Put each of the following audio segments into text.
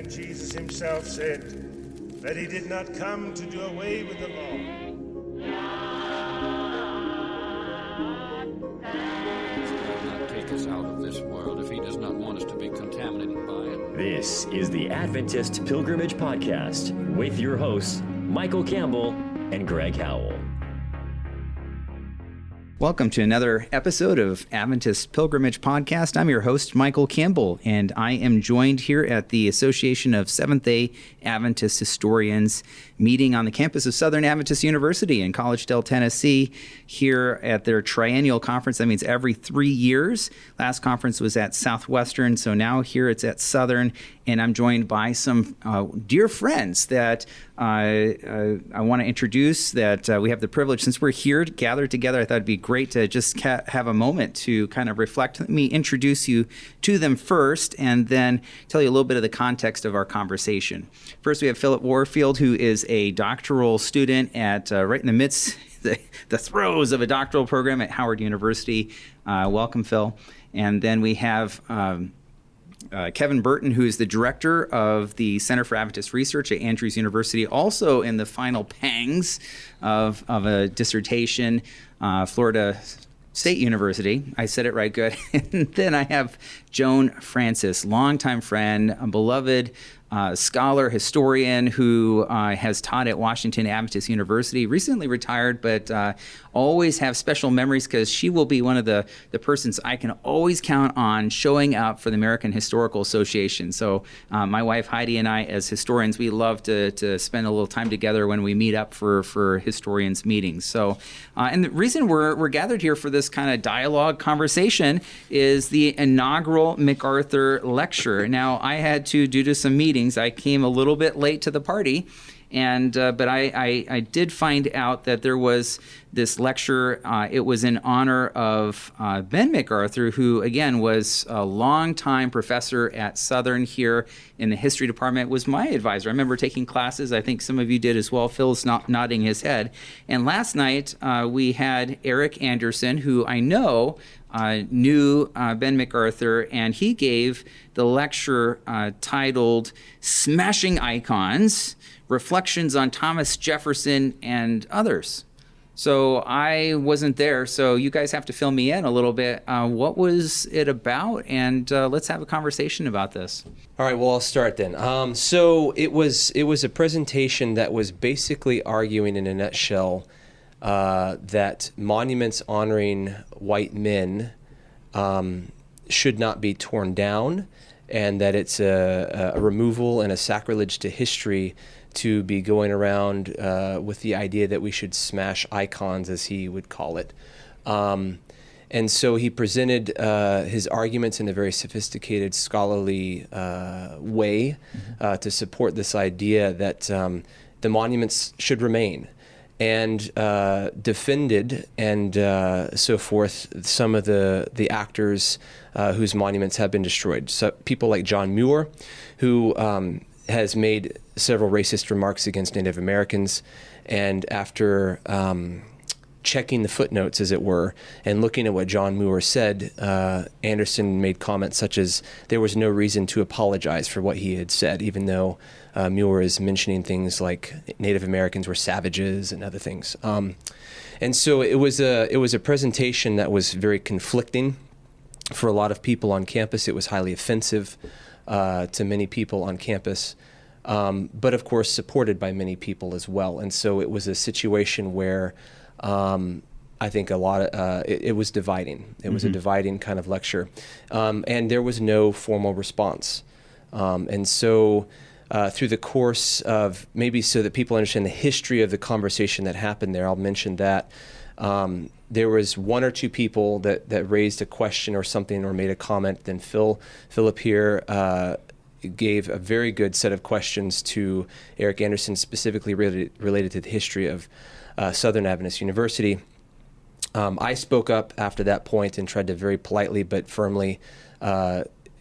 And Jesus himself said that he did not come to do away with the law. He will not take us out of this world if he does not want us to be contaminated by it. This is the Adventist Pilgrimage Podcast with your hosts, Michael Campbell and Greg Howell. Welcome to another episode of Adventist Pilgrimage Podcast. I'm your host, Michael Campbell, and I am joined here at the Association of Seventh-day Adventist Historians meeting on the campus of Southern Adventist University in Collegedale, Tennessee, here at their triennial conference. That means every 3 years. Last conference was at Southwestern, so now here it's at Southern, and I'm joined by some dear friends that I want to introduce, that we have the privilege, since we're here gathered together, I thought it'd be great to just have a moment to kind of reflect. Let me introduce you to them first and then tell you a little bit of the context of our conversation. First, we have Philip Warfield, who is a doctoral student at right in the midst, the throes of a doctoral program at Howard University. Welcome, Phil. And then we have Kevin Burton, who is the director of the Center for Adventist Research at Andrews University, also in the final pangs of a dissertation, Florida State University. I said it right, good. And then I have Joan Francis, longtime friend, a beloved scholar, historian who has taught at Washington Adventist University, recently retired, but always have special memories because she will be one of the persons I can always count on showing up for the American Historical Association. So my wife Heidi and I, as historians, we love to spend a little time together when we meet up for historians meetings. So, and the reason we're gathered here for this kind of dialogue conversation is the inaugural MacArthur Lecture. Now, I had to, due to some meetings, I came a little bit late to the party, and but I did find out that there was this lecture. It was in honor of Ben MacArthur, who, again, was a longtime professor at Southern here in the history department, was my advisor. I remember taking classes. I think some of you did as well. Phil's nodding his head. And last night, we had Eric Anderson, who I know knew Ben MacArthur, and he gave the lecture titled Smashing Icons, Reflections on Thomas Jefferson and Others. So I wasn't there, so you guys have to fill me in a little bit. What was it about? And let's have a conversation about this. All right, well, I'll start then. So it was a presentation that was basically arguing in a nutshell that monuments honoring white men should not be torn down, and that it's a removal and a sacrilege to history to be going around with the idea that we should smash icons, as he would call it. And so he presented his arguments in a very sophisticated, scholarly way to support this idea that the monuments should remain, and defended and so forth some of the actors whose monuments have been destroyed. So people like John Muir, who has made several racist remarks against Native Americans, and after checking the footnotes, as it were, and looking at what John Muir said, Anderson made comments such as there was no reason to apologize for what he had said, even though Muir is mentioning things like Native Americans were savages and other things. And so it was a presentation that was very conflicting for a lot of people on campus. It was highly offensive to many people on campus, but of course supported by many people as well. And so it was a situation where I think a lot of it was dividing. It was a dividing kind of lecture, and there was no formal response. And so through the course of, maybe so that people understand the history of the conversation that happened there, I'll mention that there was one or two people that raised a question or something or made a comment. Then Philip here gave a very good set of questions to Eric Anderson, specifically related to the history of Southern Adventist University. I spoke up after that point and tried to very politely but firmly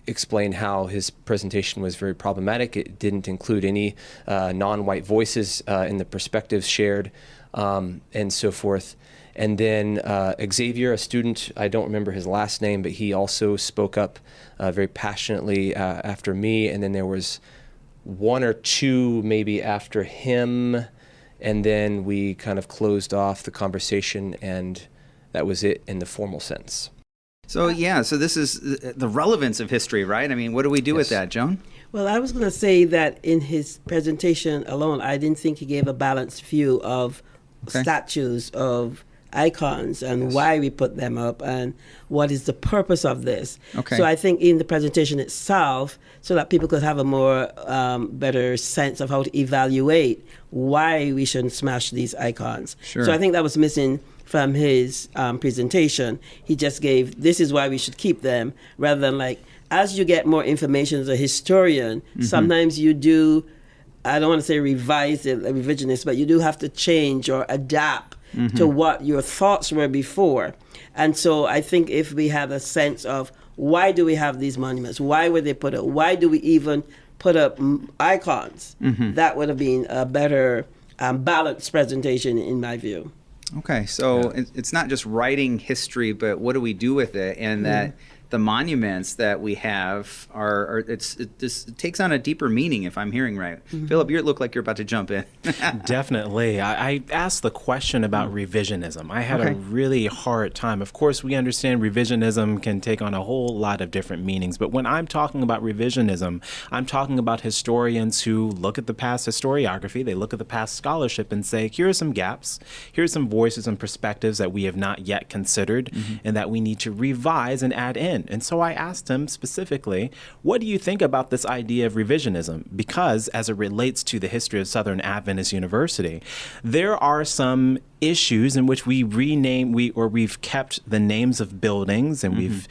explain how his presentation was very problematic. It didn't include any non-white voices in the perspectives shared, and so forth. And then Xavier, a student, I don't remember his last name, but he also spoke up very passionately after me. And then there was one or two maybe after him, and then we kind of closed off the conversation, and that was it in the formal sense. So this is the relevance of history, right? I mean, what do we do with that, Joan? Well, I was going to say that in his presentation alone, I didn't think he gave a balanced view of statues, of icons, and why we put them up, and what is the purpose of this. Okay. So I think in the presentation itself, so that people could have a more better sense of how to evaluate why we shouldn't smash these icons. Sure. So I think that was missing from his presentation. He just gave, this is why we should keep them, rather than like, as you get more information as a historian, sometimes you do, I don't want to say revise it, revisionist, but you do have to change or adapt to what your thoughts were before. And so I think if we have a sense of why do we have these monuments, why were they put up, why do we even put up icons, that would have been a better balanced presentation in my view. Okay, so it's not just writing history, but what do we do with it? And that the monuments that we have it takes on a deeper meaning, if I'm hearing right. Philip, you look like you're about to jump in. Definitely. I asked the question about revisionism. I had a really hard time. Of course, we understand revisionism can take on a whole lot of different meanings, but when I'm talking about revisionism, I'm talking about historians who look at the past historiography, they look at the past scholarship and say, here are some gaps, here's some voices and perspectives that we have not yet considered and that we need to revise and add in. And so I asked him specifically, what do you think about this idea of revisionism? Because as it relates to the history of Southern Adventist University, there are some issues in which we've kept the names of buildings and we've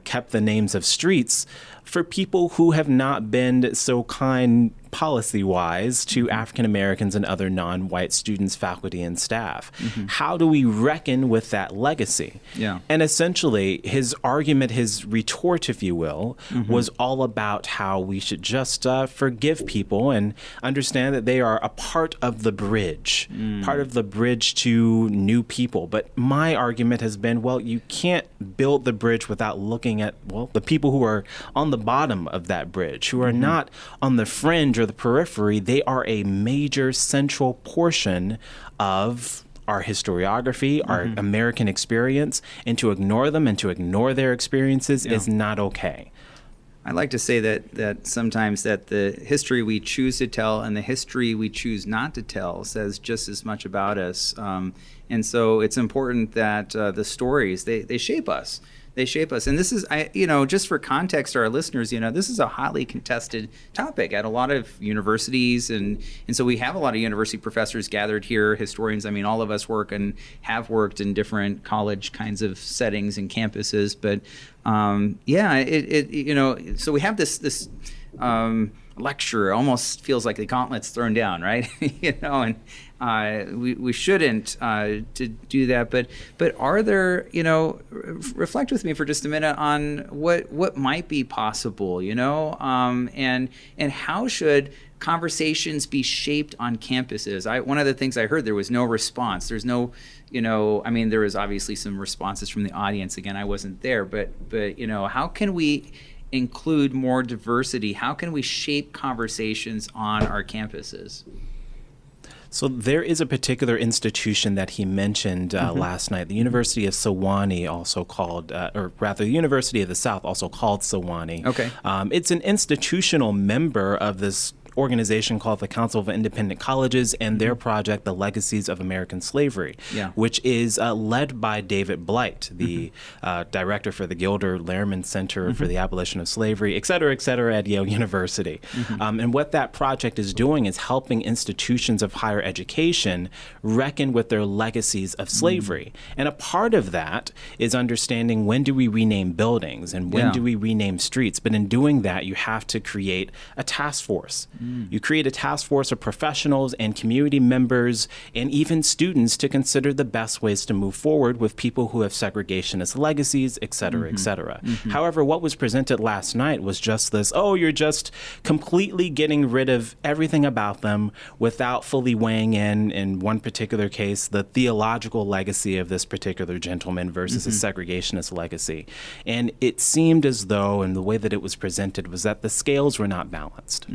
kept the names of streets for people who have not been so kind policy-wise to African Americans and other non-white students, faculty, and staff. How do we reckon with that legacy? Yeah. And essentially, his argument, his retort, if you will, was all about how we should just forgive people and understand that they are a part of the bridge, part of the bridge to new people. But my argument has been, well, you can't build the bridge without looking at, well, the people who are on the bottom of that bridge, who are not on the fringe or the periphery. They are a major central portion of our historiography, our American experience, and to ignore them and to ignore their experiences is not okay. I like to say that sometimes that the history we choose to tell and the history we choose not to tell says just as much about us. And so it's important that the stories, they shape us. They shape us. And this is, just for context to our listeners, this is a hotly contested topic at a lot of universities. And so we have a lot of university professors gathered here, historians. I mean, all of us work and have worked in different college kinds of settings and campuses. But so we have this lecture. Almost feels like the gauntlet's thrown down, right? And we shouldn't to do that. But are there, reflect with me for just a minute on what might be possible, and how should conversations be shaped on campuses? One of the things I heard, there was no response. There's no, there was obviously some responses from the audience. Again, I wasn't there, but how can we include more diversity? How can we shape conversations on our campuses? So there is a particular institution that he mentioned last night, the University of Sewanee, also called, or rather the University of the South, also called Sewanee. Okay. It's an institutional member of this organization called the Council of Independent Colleges and their project, The Legacies of American Slavery, which is led by David Blight, the director for the Gilder Lehrman Center for the Abolition of Slavery, et cetera, at Yale University. And what that project is doing is helping institutions of higher education reckon with their legacies of slavery. And a part of that is understanding, when do we rename buildings and when do we rename streets? But in doing that, you have to create a task force. You create a task force of professionals and community members and even students to consider the best ways to move forward with people who have segregationist legacies, et cetera, et cetera. However, what was presented last night was just this, you're just completely getting rid of everything about them without fully weighing in one particular case, the theological legacy of this particular gentleman versus a segregationist legacy. And it seemed as though, in the way that it was presented, was that the scales were not balanced.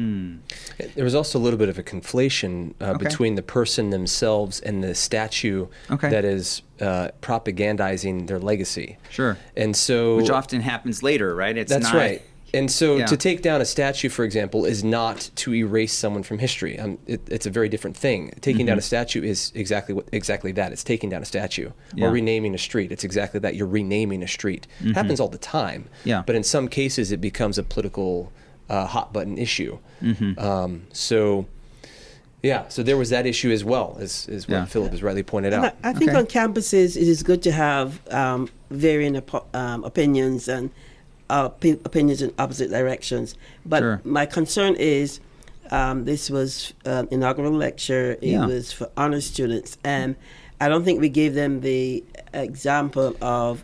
There was also a little bit of a conflation between the person themselves and the statue that is propagandizing their legacy. Sure. And so, which often happens later, right? That's not, right. And so to take down a statue, for example, is not to erase someone from history. It's a very different thing. Taking down a statue is exactly that. It's taking down a statue or renaming a street. It's exactly that. You're renaming a street. It happens all the time. Yeah. But in some cases, it becomes a political hot button issue. So there was that issue as well, as what Philip has rightly pointed out. I think on campuses, it is good to have varying opinions and opinions in opposite directions. But my concern is this was an inaugural lecture. It was for honor students. And I don't think we gave them the example of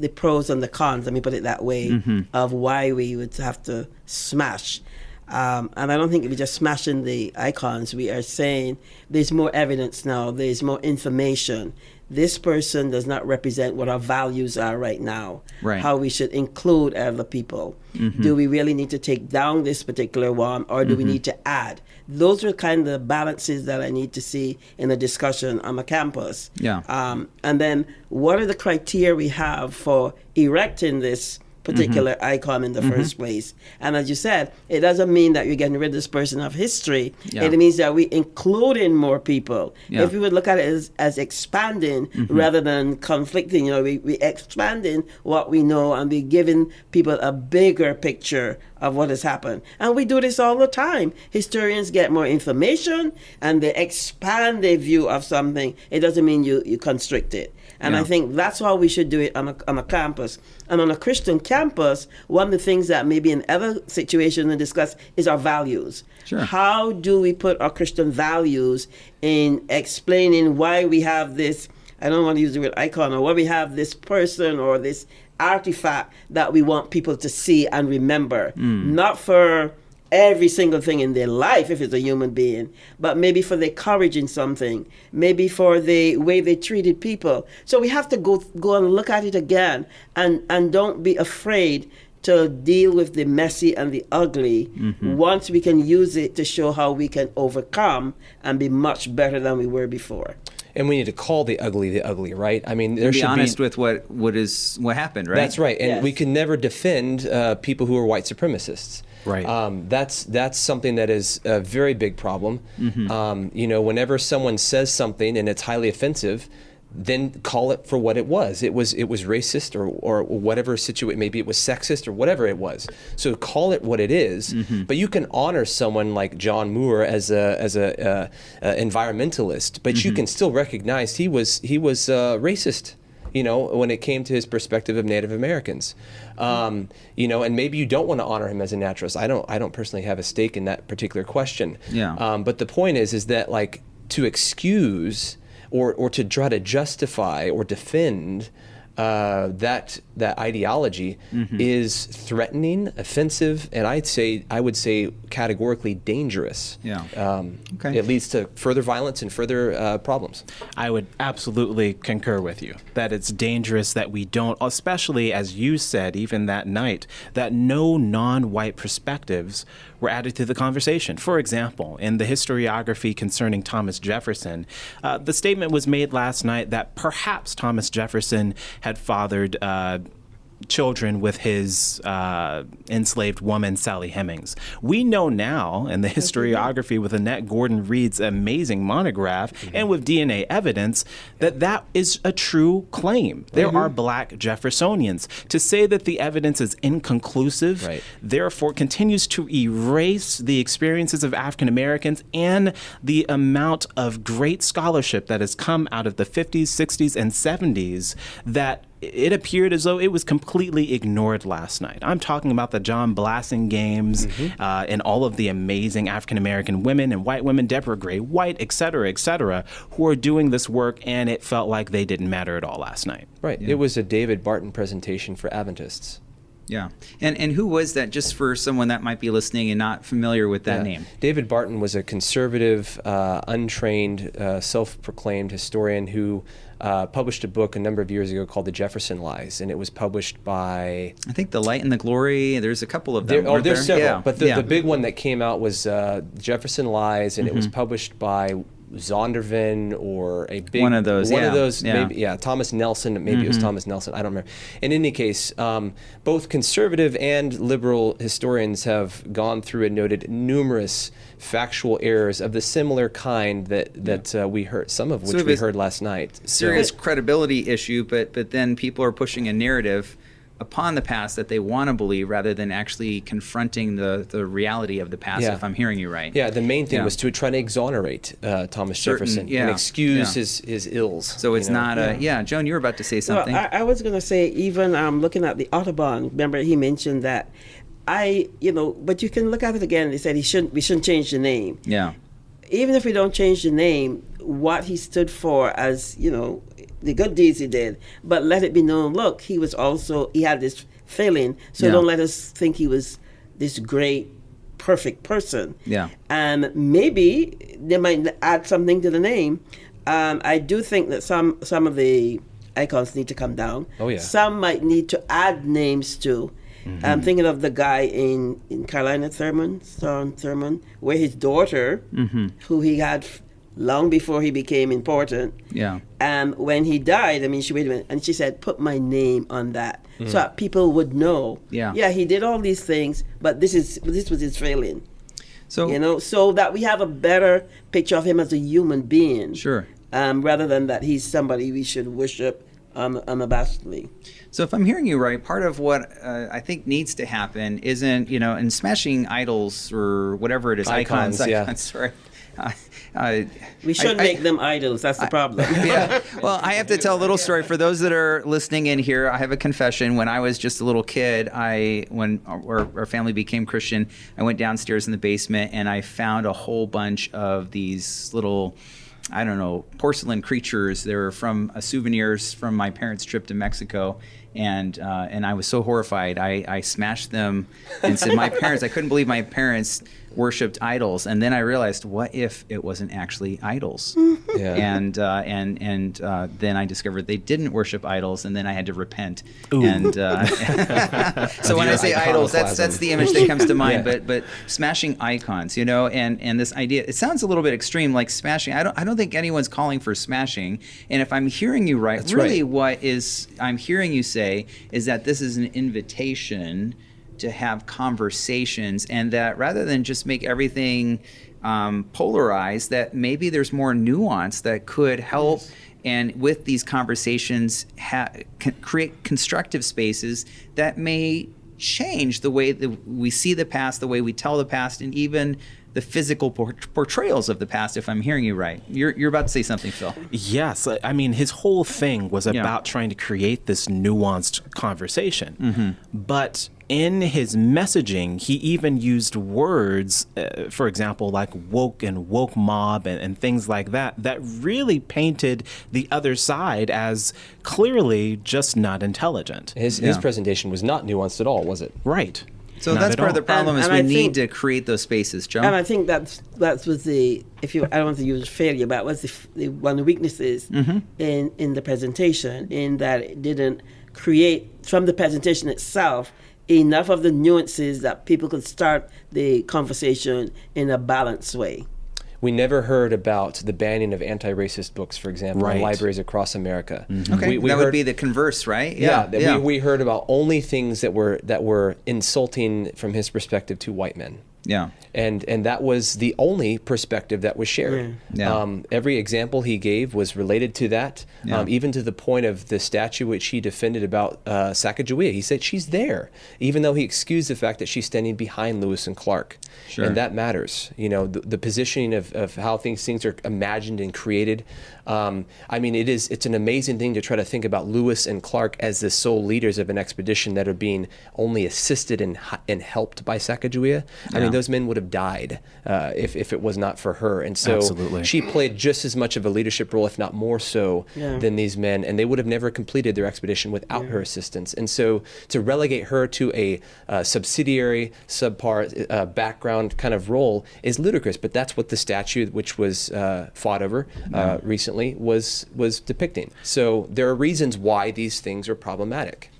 the pros and the cons, let me put it that way, of why we would have to smash. And I don't think we're just smashing the icons. We are saying there's more evidence now. There's more information. This person does not represent what our values are right now, how we should include other people. Do we really need to take down this particular one, or do we need to add? Those are kind of the balances that I need to see in a discussion on a campus. And then what are the criteria we have for erecting this particular icon in the first place? And as you said, it doesn't mean that you're getting rid of this person of history. It means that we including more people. If we would look at it as expanding rather than conflicting, we expanding what we know and we giving people a bigger picture of what has happened. And we do this all the time. Historians get more information and they expand their view of something. It doesn't mean you constrict it. And I think that's how we should do it on a campus. And on a Christian campus, one of the things that maybe in other situations we discuss is our values. How do we put our Christian values in explaining why we have this, I don't want to use the word icon, or why we have this person or this artifact that we want people to see and remember. Not for every single thing in their life if it's a human being, but maybe for their courage in something, maybe for the way they treated people. So we have to go and look at it again and don't be afraid to deal with the messy and the ugly once we can use it to show how we can overcome and be much better than we were before. And we need to call the ugly, right? I mean, there should be honest with what happened, right? That's right. And we can never defend people who are white supremacists. Right. That's something that is a very big problem. Whenever someone says something and it's highly offensive, then call it for what it was. It was racist or whatever situation. Maybe it was sexist or whatever it was. So call it what it is. But you can honor someone like John Moore as a environmentalist, but you can still recognize he was racist. When it came to his perspective of Native Americans, and maybe you don't want to honor him as a naturalist. I don't personally have a stake in that particular question. But the point is that like to excuse or to try to justify or defend that ideology is threatening, offensive, and I would say categorically dangerous. It leads to further violence and further problems. I would absolutely concur with you that it's dangerous that we don't, especially as you said, even that night, that no non-white perspectives were added to the conversation. For example, in the historiography concerning Thomas Jefferson, the statement was made last night that perhaps Thomas Jefferson had fathered children with his enslaved woman, Sally Hemings. We know now, in the historiography with Annette Gordon Reed's amazing monograph, and with DNA evidence, that is a true claim. There are black Jeffersonians. To say that the evidence is inconclusive, therefore continues to erase the experiences of African Americans and the amount of great scholarship that has come out of the 50s, 60s, and 70s, that it appeared as though it was completely ignored last night. I'm talking about the John Blassing games and all of the amazing African-American women and white women, Deborah Gray White, et cetera, who are doing this work, and it felt like they didn't matter at all last night. Right. It was a David Barton presentation for Adventists. Yeah. And who was that, just for someone that might be listening and not familiar with that name? David Burton was a conservative, untrained, self-proclaimed historian who published a book a number of years ago called The Jefferson Lies, and it was published by... I think The Light and the Glory, there's a couple of them. There's several, but the big one that came out was Jefferson Lies, and it was published by Zondervan or a big... One of those, maybe, Thomas Nelson, maybe it was Thomas Nelson, I don't remember. In any case, both conservative and liberal historians have gone through and noted numerous factual errors of the similar kind that we heard, some of which we heard last night. Serious credibility issue, but then people are pushing a narrative upon the past that they want to believe rather than actually confronting the reality of the past, if I'm hearing you right. Yeah, the main thing was to try to exonerate Thomas Jefferson and excuse his ills. So it's not Joan, you were about to say something. Well, I was going to say, even looking at the Audubon, remember he mentioned that but you can look at it again. They said we shouldn't change the name. Yeah. Even if we don't change the name, what he stood for as, the good deeds he did, but let it be known, look, he had this failing, so don't let us think he was this great, perfect person. Yeah. And maybe they might add something to the name. I do think that some of the icons need to come down. Oh, yeah. Some might need to add names to. I'm thinking of the guy in Carolina, Son Thurman, where his daughter, who he had long before he became important. Yeah. When he died, she waited and she said, "Put my name on that," so that people would know. Yeah. Yeah, he did all these things, but this was his failing. So so that we have a better picture of him as a human being. Sure. Rather than that he's somebody we should worship unabashedly. So if I'm hearing you right, part of what I think needs to happen isn't, in smashing idols or whatever it is, icons, sorry. We shouldn't make them idols. That's the problem. Yeah. Well, I have to tell a little story for those that are listening in here. I have a confession. When I was just a little kid, when our family became Christian, I went downstairs in the basement and I found a whole bunch of these little, I don't know, porcelain creatures. They were from souvenirs from my parents' trip to Mexico. And I was so horrified. I smashed them and said, I couldn't believe my parents worshipped idols. And then I realized, what if it wasn't actually idols? Yeah. And then I discovered they didn't worship idols, and then I had to repent. Ooh. And so when I say idols, that's the image that comes to mind. Yeah. But smashing icons, and this idea, it sounds a little bit extreme, like smashing. I don't think anyone's calling for smashing. And if I'm hearing you right, that's really right. What I'm hearing you say is that this is an invitation to have conversations, and that rather than just make everything polarized, that maybe there's more nuance that could help. Yes. And with these conversations, create constructive spaces that may change the way that we see the past, the way we tell the past, and even the physical portrayals of the past, if I'm hearing you right. You're about to say something, Phil. Yes. His whole thing was about trying to create this nuanced conversation. Mm-hmm. But in his messaging, he even used words, for example, like woke and woke mob and things like that really painted the other side as clearly just not intelligent. His presentation was not nuanced at all, was it? Right. So that's part of the problem is we need to create those spaces, Joan. And I think that was I don't want to use failure, but was one of the weaknesses in the presentation, in that it didn't create from the presentation itself enough of the nuances that people could start the conversation in a balanced way. We never heard about the banning of anti-racist books, for example, in libraries across America. Mm-hmm. Okay, that would be the converse, right? Yeah. We heard about only things that were insulting from his perspective to white men. Yeah. And that was the only perspective that was shared. Yeah. Every example he gave was related to that, even to the point of the statue which he defended about Sacagawea. He said she's there, even though he excused the fact that she's standing behind Lewis and Clark. Sure. And that matters. The positioning of how things are imagined and created. It's an amazing thing to try to think about Lewis and Clark as the sole leaders of an expedition that are being only assisted and helped by Sacagawea. those men would have died if it was not for her. And so Absolutely. she played just as much of a leadership role, if not more so, than these men. And they would have never completed their expedition without her assistance. And so to relegate her to a subsidiary, subpar background kind of role is ludicrous. But that's what the statute, which was fought over recently, was depicting. So there are reasons why these things are problematic.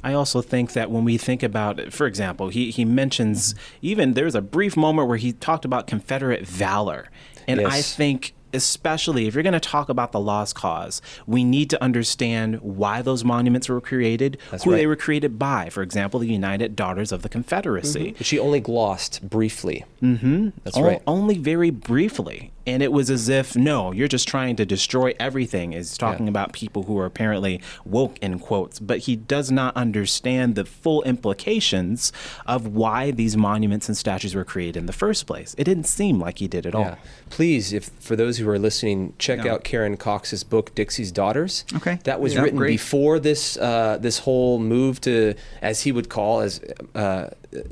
I also think that when we think about, for example, he mentions even there's a brief moment where he talked about Confederate valor. And I think especially if you're going to talk about the lost cause, we need to understand why those monuments were created, who they were created by. For example, the United Daughters of the Confederacy. But she only glossed briefly. That's right. Only very briefly. And it was as if, no, you're just trying to destroy everything. He's talking about people who are apparently woke, in quotes, but he does not understand the full implications of why these monuments and statues were created in the first place. It didn't seem like he did at all. Please, if for those who are listening, check out Karen Cox's book, Dixie's Daughters. Okay. That was written before this this whole move to, as he would call, as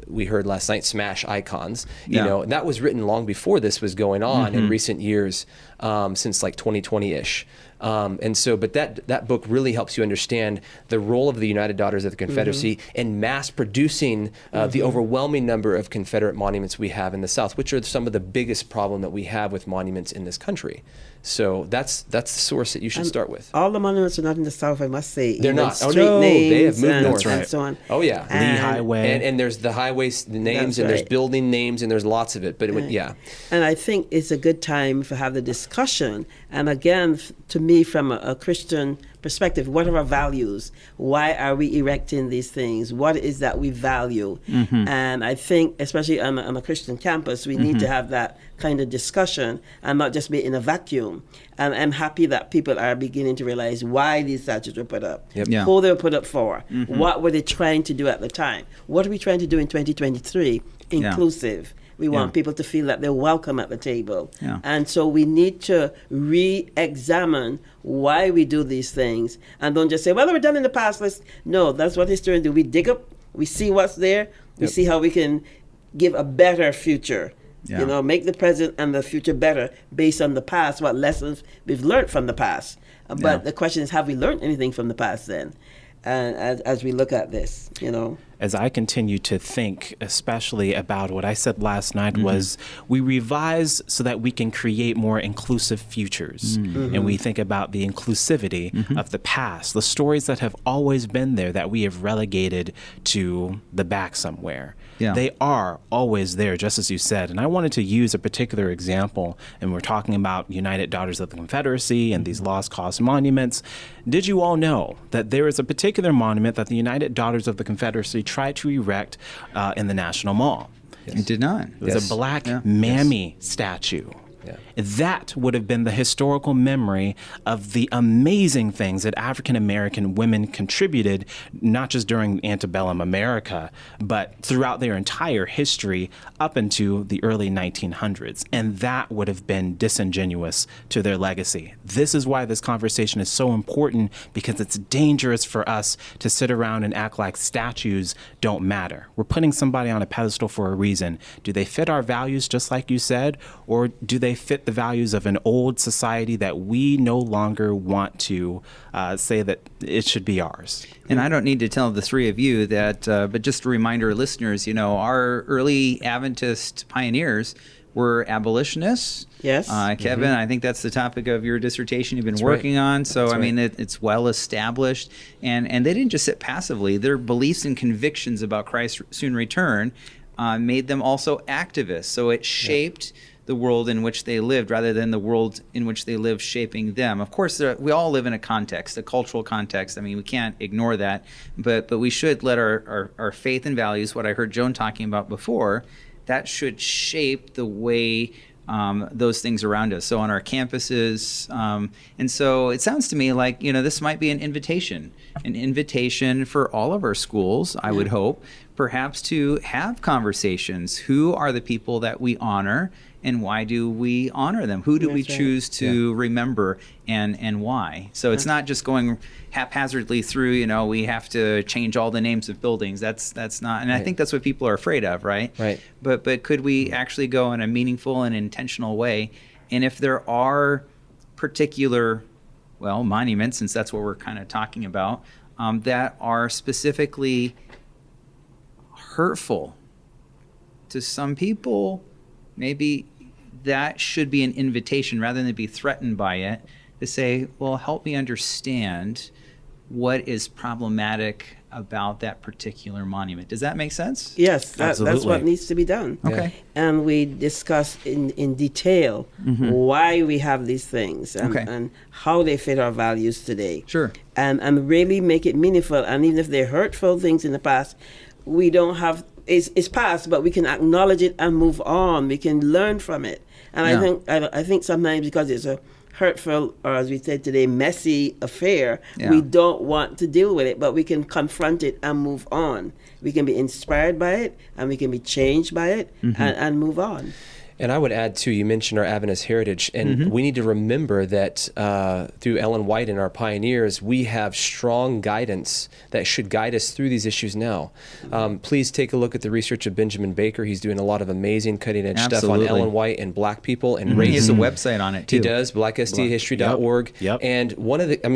we heard last night, smash icons. You know, and that was written long before this was going on in recent years, since like 2020-ish. And so, but that book really helps you understand the role of the United Daughters of the Confederacy in mass producing the overwhelming number of Confederate monuments we have in the South, which are some of the biggest problem that we have with monuments in this country. So that's the source that you should start with. All the monuments are not in the South, I must say. They're not. Street names they have moved north. And so on. Oh, yeah. Lee Highway. And there's the highways, the names, and there's building names, and there's lots of it. But And I think it's a good time to have the discussion. And again, to me, from a Christian perspective, what are our values? Why are we erecting these things? What is that we value? And I think, especially on a Christian campus, we need to have that kind of discussion and not just be in a vacuum. And I'm happy that people are beginning to realize why these statues were put up, who they were put up for, what were they trying to do at the time, what are we trying to do in 2023, inclusive. We want people to feel that they're welcome at the table. And so we need to re-examine why we do these things and don't just say, well, they were done in the past. No, that's what historians do. We dig up, we see what's there, we see how we can give a better future. You know, make the present and the future better based on the past, what lessons we've learned from the past. But the question is, have we learned anything from the past then? And as we look at this, you know. As I continue to think, especially about what I said last night, was we revise so that we can create more inclusive futures. And we think about the inclusivity of the past, the stories that have always been there that we have relegated to the back somewhere. They are always there, just as you said. And I wanted to use a particular example, and we're talking about United Daughters of the Confederacy and these lost cause monuments. Did you all know that there is a particular monument that the United Daughters of the Confederacy tried to erect in the National Mall? It did not. It was a black mammy statue. That would have been the historical memory of the amazing things that African American women contributed, not just during antebellum America, but throughout their entire history up into the early 1900s. And that would have been disingenuous to their legacy. This is why this conversation is so important, because it's dangerous for us to sit around and act like statues don't matter. We're putting somebody on a pedestal for a reason. Do they fit our values, just like you said, or do they fit the values of an old society that we no longer want to say that it should be ours? And I don't need to tell the three of you that, but just a reminder, listeners, you know, our early Adventist pioneers were abolitionists. Yes. Kevin, I think that's the topic of your dissertation you've been working on. So, I mean, it's well established. And they didn't just sit passively. Their beliefs and convictions about Christ's soon return made them also activists. So it shaped the world in which they lived rather than the world in which they lived shaping them. Of course, we all live in a context, a cultural context. I mean, we can't ignore that, but we should let our faith and values, what I heard Joan talking about before, that should shape the way those things around us. So on our campuses, and so it sounds to me like, you know, this might be an invitation for all of our schools, I would hope, perhaps to have conversations. Who are the people that we honor and why do we honor them? Who do we choose to remember, and why? So it's not just going haphazardly through, we have to change all the names of buildings. That's not, and I think that's what people are afraid of, right? Right. But could we actually go in a meaningful and intentional way? And if there are particular, monuments, since that's what we're kind of talking about, that are specifically hurtful to some people, maybe that should be an invitation rather than be threatened by it, to say, well, help me understand what is problematic about that particular monument. Does that make sense? Yes, that's what needs to be done. Okay. And we discuss in detail why we have these things and how they fit our values today. Sure. And really make it meaningful. And even if they're hurtful things in the past, we don't have, it's past, but we can acknowledge it and move on. We can learn from it. And I think sometimes because it's a hurtful, or as we said today, messy affair, we don't want to deal with it, but we can confront it and move on. We can be inspired by it, and we can be changed by it, and move on. And I would add, too, you mentioned our Adventist heritage, and we need to remember that through Ellen White and our pioneers, we have strong guidance that should guide us through these issues now. Please take a look at the research of Benjamin Baker. He's doing a lot of amazing cutting-edge stuff on Ellen White and black people and race. He has a website on it, too. He does, blackSDAhistory.org. Yep. And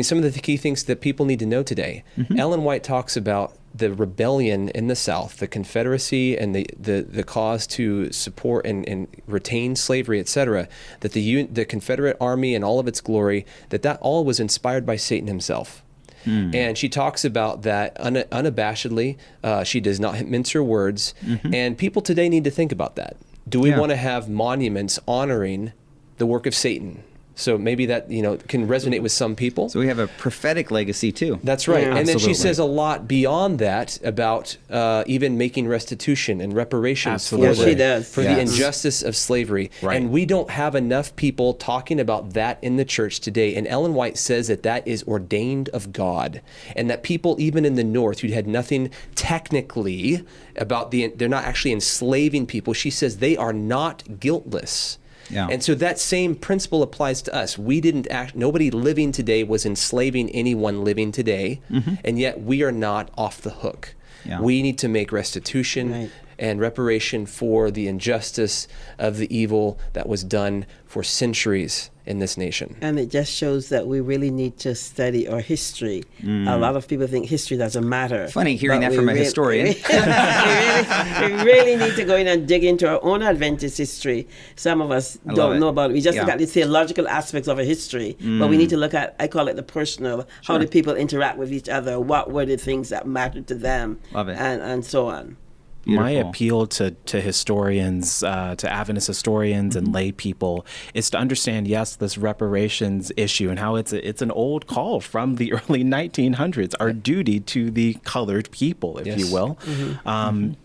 some of the key things that people need to know today, Ellen White talks about the rebellion in the South, the Confederacy, and the cause to support and retain slavery, etc., that the Confederate Army and all of its glory, that all was inspired by Satan himself. And she talks about that unabashedly. She does not mince her words. And people today need to think about that. Do we want to have monuments honoring the work of Satan? So maybe that, can resonate with some people. So we have a prophetic legacy too. That's right. Yeah. And then she says a lot beyond that about even making restitution and reparations for the injustice of slavery. Right. And we don't have enough people talking about that in the church today. And Ellen White says that is ordained of God, and that people even in the North who had nothing technically about they're not actually enslaving people. She says they are not guiltless. Yeah. And so that same principle applies to us. Nobody living today was enslaving anyone living today, and yet we are not off the hook. Yeah. We need to make restitution and reparation for the injustice of the evil that was done for centuries in this nation. And it just shows that we really need to study our history. A lot of people think history doesn't matter. Funny hearing that from a historian. We really need to go in and dig into our own Adventist history. Some of us don't know about it. We just look at the theological aspects of a history, but we need to look at, I call it the personal. How do people interact with each other? What were the things that mattered to them? Love it. And so on. Beautiful. My appeal to historians, to Adventist historians and lay people, is to understand, yes, this reparations issue and how it's an old call from the early 1900s, our duty to the colored people, if you will.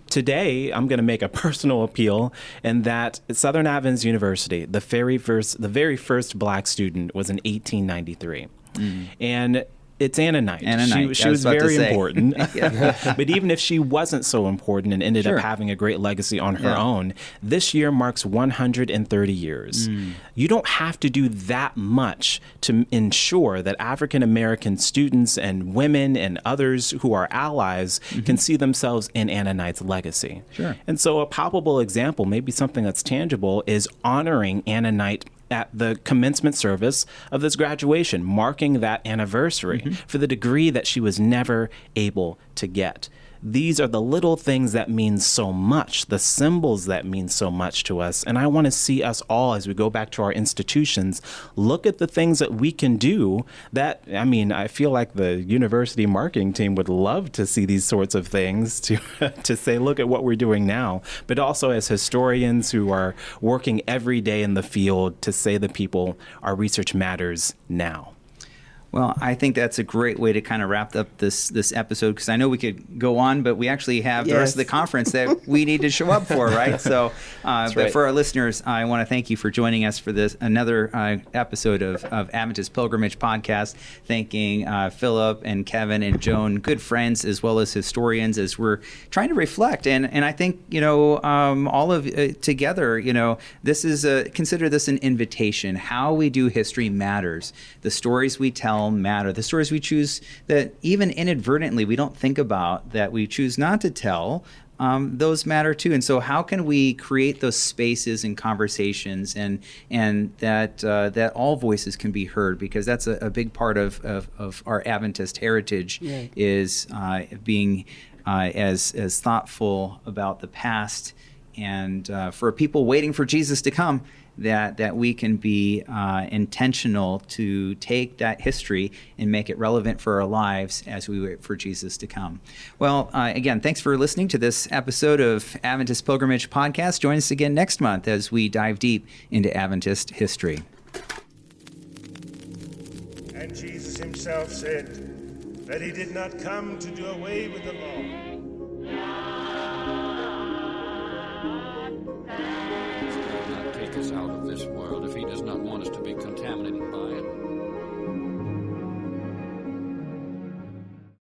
Today, I'm going to make a personal appeal in that at Southern Adventist University, the very first black student was in 1893. And it's Annanite. She was very important. But even if she wasn't so important and ended up having a great legacy on her own, this year marks 130 years. You don't have to do that much to ensure that African American students and women and others who are allies can see themselves in Annanite's legacy. And so a palpable example, maybe something that's tangible, is honoring Annanite at the commencement service of this graduation, marking that anniversary for the degree that she was never able to get. These are the little things that mean so much, the symbols that mean so much to us. And I want to see us all, as we go back to our institutions, look at the things that we can do that, I feel like the university marketing team would love to see these sorts of things to say, look at what we're doing now. But also as historians who are working every day in the field to say to people, our research matters now. Well, I think that's a great way to kind of wrap up this episode, because I know we could go on, but we actually have the rest of the conference that we need to show up for, right? So, but for our listeners, I want to thank you for joining us for this another episode of Adventist Pilgrimage Podcast. Thanking Philip and Kevin and Joan, good friends as well as historians, as we're trying to reflect. And I think, all of together, this is consider this an invitation. How we do history matters. The stories we tell matter. The stories we choose that even inadvertently we don't think about, that we choose not to tell, those matter too. And so how can we create those spaces and conversations and that all voices can be heard? Because that's a big part of our Adventist heritage, is being as thoughtful about the past, and for people waiting for Jesus to come, that we can be intentional to take that history and make it relevant for our lives as we wait for Jesus to come. Well, again, thanks for listening to this episode of Adventist Pilgrimage Podcast. Join us again next month as we dive deep into Adventist history. And Jesus himself said that he did not come to do away with the law. Take us out of this world if he does not want us to be contaminated by it.